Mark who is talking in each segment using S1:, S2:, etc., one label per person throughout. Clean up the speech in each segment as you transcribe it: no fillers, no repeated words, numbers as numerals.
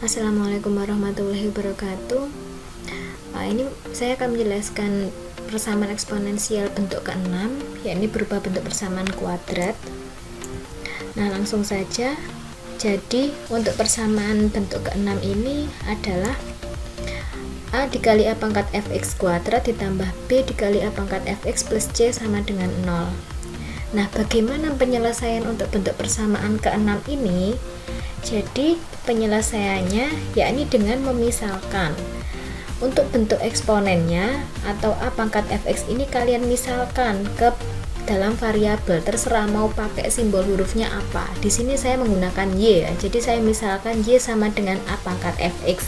S1: Assalamualaikum warahmatullahi wabarakatuh. Ini saya akan menjelaskan persamaan eksponensial bentuk ke-6, yakni berupa bentuk persamaan kuadrat. Nah, langsung saja. Jadi, untuk persamaan bentuk ke-6 ini adalah A dikali A pangkat fx kuadrat ditambah B dikali A pangkat fx plus C sama dengan 0. Nah, bagaimana penyelesaian untuk bentuk persamaan ke-6 ini? Jadi, penyelesaiannya yakni dengan memisalkan. Untuk bentuk eksponennya atau A pangkat fx ini kalian misalkan ke dalam variabel, terserah mau pakai simbol hurufnya apa. Di sini saya menggunakan y ya. Jadi saya misalkan y sama dengan A pangkat fx,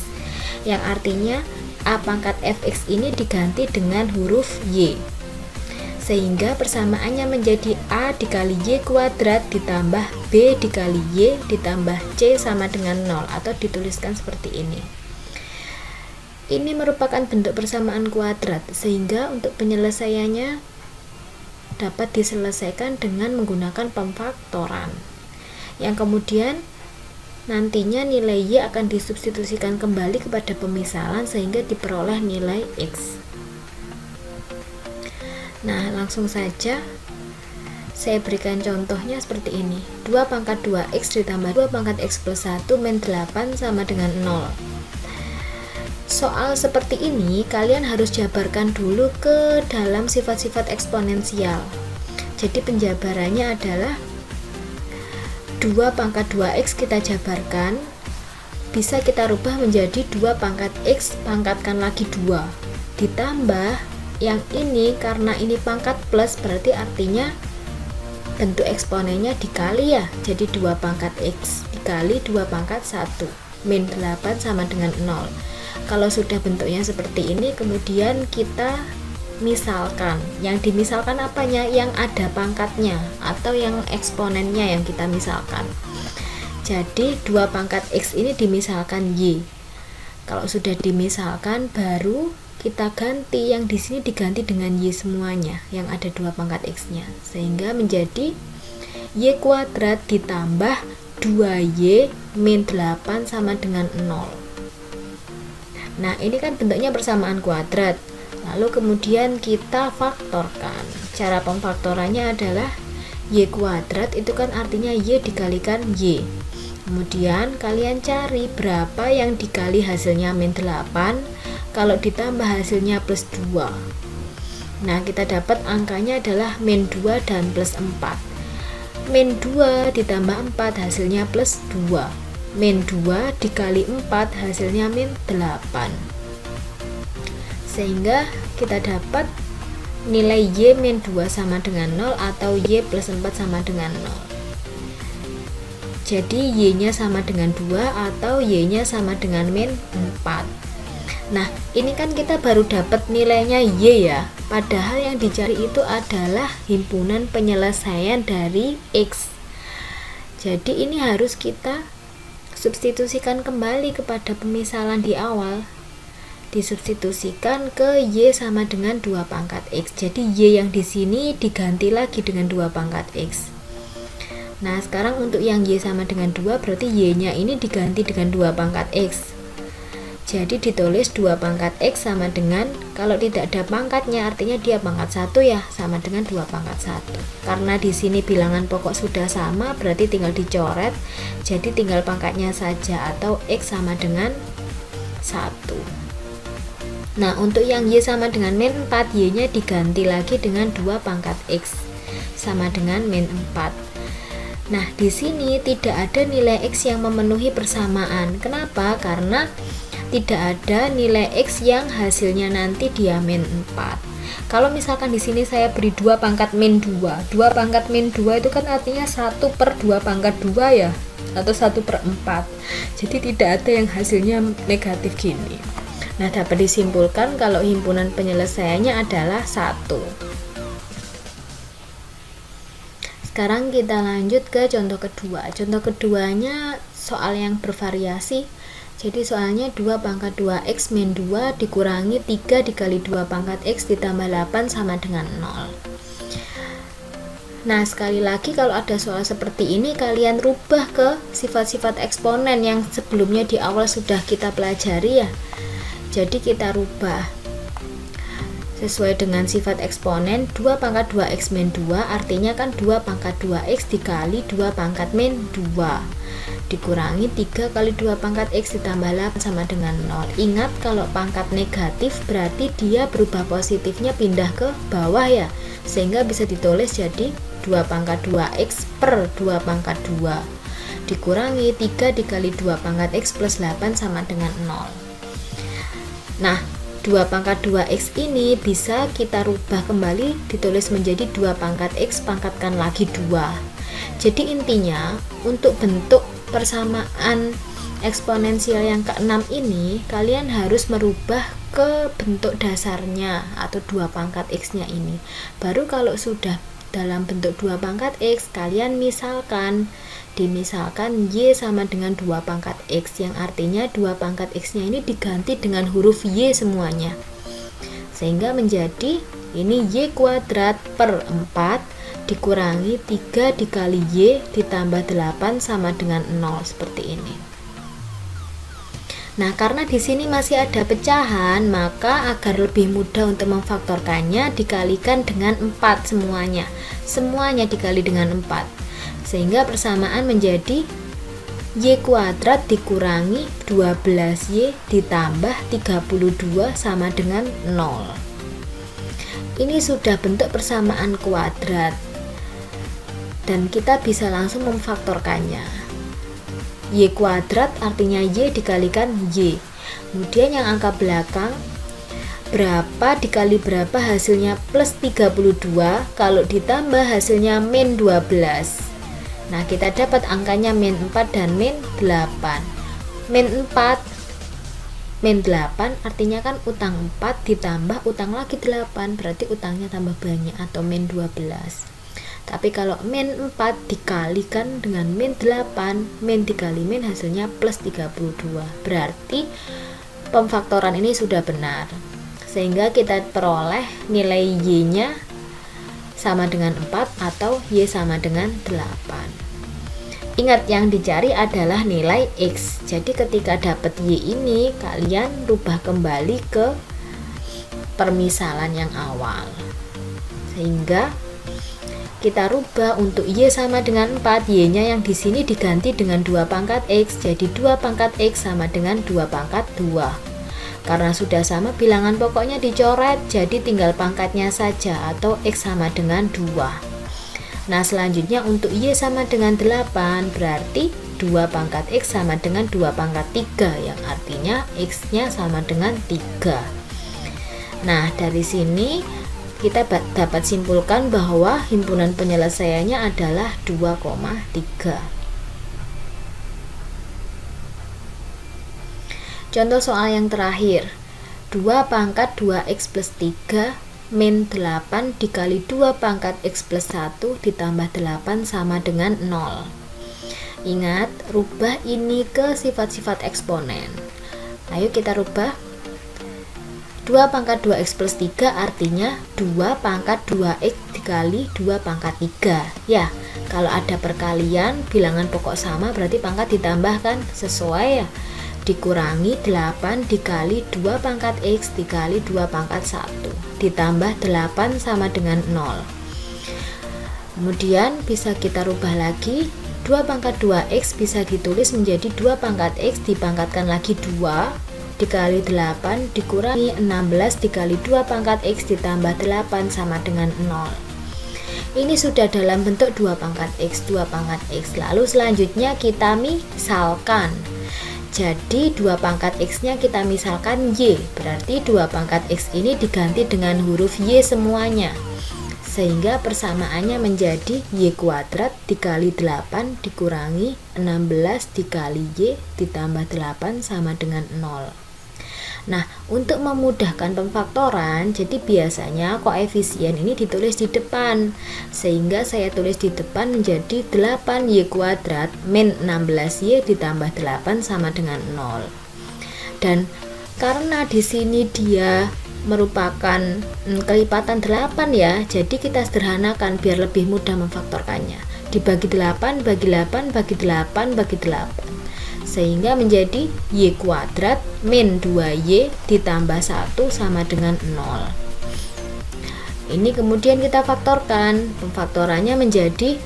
S1: yang artinya A pangkat fx ini diganti dengan huruf y, sehingga persamaannya menjadi A dikali Y kuadrat ditambah B dikali Y ditambah C sama dengan 0, atau dituliskan seperti ini. Ini merupakan bentuk persamaan kuadrat, sehingga untuk penyelesaiannya dapat diselesaikan dengan menggunakan pemfaktoran, yang kemudian nantinya nilai Y akan disubstitusikan kembali kepada pemisalan sehingga diperoleh nilai X. Nah, langsung saja saya berikan contohnya seperti ini. 2 pangkat 2x ditambah 2 pangkat x plus 1 min 8 sama dengan 0. Soal seperti ini kalian harus jabarkan dulu ke dalam sifat-sifat eksponensial. Jadi penjabarannya adalah 2 pangkat 2x kita jabarkan, bisa kita rubah menjadi 2 pangkat x pangkatkan lagi 2 ditambah yang ini, karena ini pangkat plus berarti artinya bentuk eksponennya dikali ya, jadi 2 pangkat x dikali 2 pangkat 1 min 8 sama dengan 0. Kalau sudah bentuknya seperti ini, kemudian kita misalkan. Yang dimisalkan apanya? Yang ada pangkatnya atau yang eksponennya yang kita misalkan. Jadi 2 pangkat x ini dimisalkan y. Kalau sudah dimisalkan, baru kita ganti, yang di sini diganti dengan y semuanya yang ada 2 pangkat x-nya, sehingga menjadi y kuadrat ditambah 2y min 8 sama dengan 0. Nah, ini kan bentuknya persamaan kuadrat. Lalu kemudian kita faktorkan. Cara pemfaktorannya adalah y kuadrat itu kan artinya y dikalikan y. Kemudian kalian cari berapa yang dikali hasilnya min 8, kalau ditambah hasilnya plus 2. Nah, kita dapat angkanya adalah min 2 dan plus 4. Min 2 ditambah 4 hasilnya plus 2. Min 2 dikali 4 hasilnya min 8. Sehingga kita dapat nilai y min 2 sama dengan 0 atau y plus 4 sama dengan 0. Jadi y-nya sama dengan 2 atau y-nya sama dengan min 4. Nah, ini kan kita baru dapat nilainya y ya, padahal yang dicari itu adalah himpunan penyelesaian dari x. Jadi ini harus kita substitusikan kembali kepada pemisalan di awal. Disubstitusikan ke y sama dengan 2 pangkat x. Jadi y yang di sini diganti lagi dengan 2 pangkat x. Nah, sekarang untuk yang y sama dengan 2 berarti y-nya ini diganti dengan 2 pangkat x. Jadi ditulis 2 pangkat x sama dengan, kalau tidak ada pangkatnya artinya dia pangkat 1 ya, sama dengan 2 pangkat 1. Karena di sini bilangan pokok sudah sama, berarti tinggal dicoret. Jadi tinggal pangkatnya saja, atau x sama dengan 1. Nah, untuk yang y sama dengan min 4, y-nya diganti lagi dengan 2 pangkat x sama dengan min 4. Nah, di sini tidak ada nilai x yang memenuhi persamaan. Kenapa? Karena tidak ada nilai x yang hasilnya nanti dia min 4. Kalau misalkan di sini saya beri 2 pangkat min 2, 2 pangkat min 2 itu kan artinya 1 per 2 pangkat 2 ya, atau 1 per 4. Jadi tidak ada yang hasilnya negatif gini. Nah, dapat disimpulkan kalau himpunan penyelesaiannya adalah 1. Sekarang kita lanjut ke contoh kedua. Contoh keduanya soal yang bervariasi. Jadi soalnya 2 pangkat 2x min 2 dikurangi 3 dikali 2 pangkat x ditambah 8 sama dengan 0. Nah, sekali lagi kalau ada soal seperti ini, kalian rubah ke sifat-sifat eksponen yang sebelumnya di awal sudah kita pelajari ya. Jadi kita rubah sesuai dengan sifat eksponen. 2 pangkat 2x min 2 artinya kan 2 pangkat 2x dikali 2 pangkat min 2 dikurangi 3 kali 2 pangkat x ditambah 8 sama dengan 0. Ingat kalau pangkat negatif berarti dia berubah positifnya pindah ke bawah ya, sehingga bisa ditulis jadi 2 pangkat 2x per 2 pangkat 2 dikurangi 3 dikali 2 pangkat x plus 8 sama dengan 0. Nah, 2 pangkat 2x ini bisa kita rubah kembali ditulis menjadi 2 pangkat x pangkatkan lagi 2. Jadi intinya untuk bentuk persamaan eksponensial yang ke-6 ini kalian harus merubah ke bentuk dasarnya atau 2 pangkat x nya ini. Baru kalau sudah dalam bentuk 2 pangkat x, kalian dimisalkan y sama dengan 2 pangkat x, yang artinya 2 pangkat x nya ini diganti dengan huruf y semuanya, sehingga menjadi ini y kuadrat per 4 dikurangi 3 dikali y ditambah 8 sama dengan 0 seperti ini. Nah, karena di sini masih ada pecahan, maka agar lebih mudah untuk memfaktorkannya dikalikan dengan 4 semuanya. Semuanya dikali dengan 4. Sehingga persamaan menjadi y kuadrat dikurangi 12y ditambah 32 sama dengan 0. Ini sudah bentuk persamaan kuadrat. Dan kita bisa langsung memfaktorkannya. Y kuadrat artinya y dikalikan y. Kemudian yang angka belakang, berapa dikali berapa hasilnya plus 32, kalau ditambah hasilnya min 12. Nah, kita dapat angkanya min 4 dan min 8. Min 4 min 8 artinya kan utang 4 ditambah utang lagi 8, berarti utangnya tambah banyak atau min 12. Tapi kalau min 4 dikalikan dengan min 8, min dikali min hasilnya plus 32. Berarti pemfaktoran ini sudah benar. Sehingga kita peroleh nilai y-nya sama dengan 4 atau y sama dengan 8. Ingat, yang dicari adalah nilai x. Jadi ketika dapat y ini, kalian rubah kembali ke permisalan yang awal. Sehingga kita rubah untuk y sama dengan 4, y-nya yang di sini diganti dengan 2 pangkat x, jadi 2 pangkat x sama dengan 2 pangkat 2. Karena sudah sama bilangan pokoknya dicoret, jadi tinggal pangkatnya saja atau x sama dengan 2. Nah, selanjutnya untuk y sama dengan 8, berarti 2 pangkat x sama dengan 2 pangkat 3, yang artinya x-nya sama dengan 3. Nah, dari sini kita dapat simpulkan bahwa himpunan penyelesaiannya adalah 2,3. Contoh soal yang terakhir, 2 pangkat 2x plus 3 min 8 dikali 2 pangkat x plus 1 ditambah 8 sama dengan 0. Ingat, rubah ini ke sifat-sifat eksponen. Ayo kita rubah. 2 pangkat 2x plus 3 artinya 2 pangkat 2x dikali 2 pangkat 3. Ya, kalau ada perkalian bilangan pokok sama berarti pangkat ditambahkan sesuai ya. Dikurangi 8 dikali 2 pangkat x dikali 2 pangkat 1 ditambah 8 sama dengan 0. Kemudian bisa kita rubah lagi. 2 pangkat 2x bisa ditulis menjadi 2 pangkat x dipangkatkan lagi 2 dikali 8 dikurangi 16 dikali 2 pangkat x ditambah 8 sama dengan 0. Ini sudah dalam bentuk 2 pangkat x, 2 pangkat x. Lalu selanjutnya kita misalkan. Jadi 2 pangkat x nya kita misalkan y, berarti 2 pangkat x ini diganti dengan huruf y semuanya, sehingga persamaannya menjadi y kuadrat dikali 8 dikurangi 16 dikali y ditambah 8 sama dengan 0. Nah, untuk memudahkan pemfaktoran, jadi biasanya koefisien ini ditulis di depan, sehingga saya tulis di depan menjadi 8y kuadrat min 16y ditambah 8 sama dengan 0. Dan karena di sini dia merupakan kelipatan 8 ya. Jadi kita sederhanakan biar lebih mudah memfaktorkannya. Dibagi 8, bagi 8, bagi 8, bagi 8. Sehingga menjadi y kuadrat min 2y ditambah 1 sama dengan 0. Ini kemudian kita faktorkan. Pemfaktorannya menjadi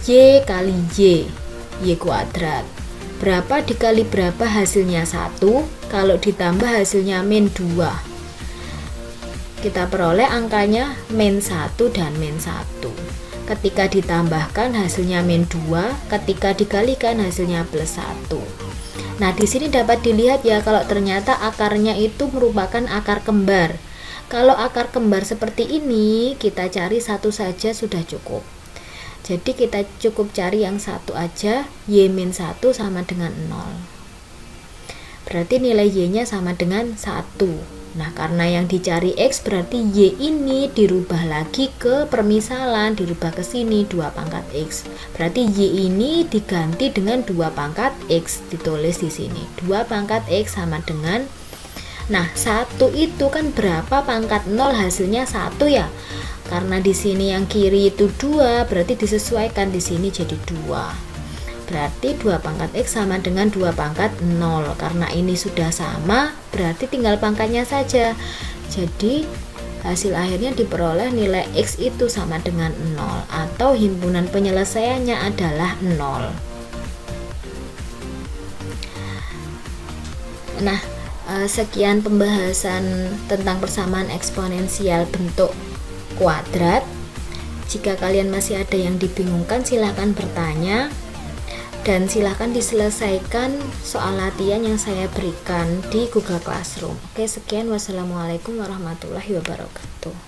S1: y kali y kuadrat. Berapa dikali berapa hasilnya 1. Kalau ditambah hasilnya min 2. Kita peroleh angkanya min 1 dan min 1. Ketika ditambahkan hasilnya min 2, ketika dikalikan hasilnya plus 1. Nah, di sini dapat dilihat ya kalau ternyata akarnya itu merupakan akar kembar. Kalau akar kembar seperti ini, kita cari satu saja sudah cukup. Jadi kita cukup cari yang satu aja, y min 1 sama dengan 0. Berarti nilai y-nya sama dengan 1. Nah, karena yang dicari X berarti Y ini dirubah lagi ke permisalan, dirubah ke sini 2 pangkat X. Berarti Y ini diganti dengan 2 pangkat X, ditulis di sini. 2 pangkat X sama dengan, nah 1 itu kan berapa pangkat 0 hasilnya 1 ya. Karena di sini yang kiri itu 2, berarti disesuaikan di sini jadi 2. Berarti 2 pangkat X sama dengan 2 pangkat 0. Karena ini sudah sama, berarti tinggal pangkatnya saja. Jadi hasil akhirnya diperoleh nilai X itu sama dengan 0. Atau himpunan penyelesaiannya adalah 0. Nah, sekian pembahasan tentang persamaan eksponensial bentuk kuadrat. Jika kalian masih ada yang dibingungkan, silahkan bertanya. Dan silahkan diselesaikan soal latihan yang saya berikan di Google Classroom. Oke, sekian. Wassalamualaikum warahmatullahi wabarakatuh.